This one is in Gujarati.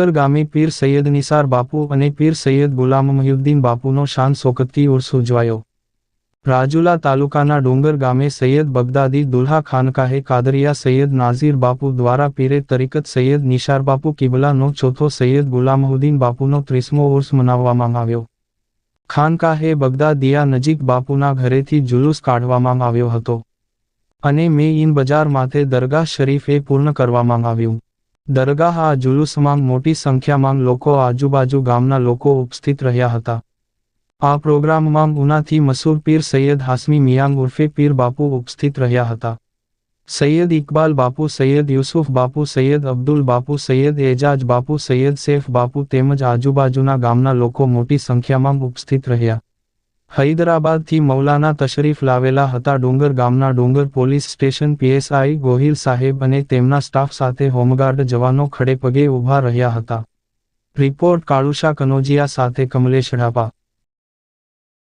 ડુંગર ગામે પીર સૈયદ નિસાર બાપુ અને પીર સૈયદ ગુલામ મહિઉદ્દીન બાપુનો શાન શોકતથી ઉર્સ ઉજવાયો। રાજુલા તાલુકાના ડુંગર ગામે સૈયદ બગદાદી દુલ્હા ખાનકાહે કાદરિયા સૈયદ નાઝીર બાપુ દ્વારા પીરે તરીકત સૈયદ નિસાર બાપુ કિબલાનો ચોથો સૈયદ ગુલામઉદ્દીન બાપુનો 30મો ઉર્સ મનાવવામાં આવ્યો। ખાનકાહે બગદાદિયા નજીક બાપુના ઘરેથી જુલુસ કાઢવામાં આવ્યો હતો અને મેઇન બજાર માથે દરગાહ શરીફ પૂર્ણ કરવામાં આવ્યું। દરગાહ આ જુલુસમાં મોટી સંખ્યામાં લોકો આજુબાજુ ગામના લોકો ઉપસ્થિત રહ્યા હતા। આ પ્રોગ્રામમાં ઉનાથી મસૂર પીર સૈયદ હાસમી મિયાંગ ઉર્ફે પીર બાપુ ઉપસ્થિત રહ્યા હતા। સૈયદ ઇકબાલ બાપુ, સૈયદ યુસુફ બાપુ, સૈયદ અબ્દુલ બાપુ, સૈયદ એજાજ બાપુ, સૈયદ સૈફ બાપુ તેમજ આજુબાજુના ગામના લોકો મોટી સંખ્યામાં ઉપસ્થિત રહ્યા। હૈદરાબાદથી મૌલાના તશરીફ લાવેલા હતા। ડુંગર ગામના ડુંગર પોલીસ સ્ટેશન પીએસઆઈ ગોહિલ સાહેબ અને તેમના સ્ટાફ સાથે હોમગાર્ડ જવાનો ખડેપગે ઊભા રહ્યા હતા। રિપોર્ટ કાળુશા કનોજિયા સાથે કમલેશ ઢાપા।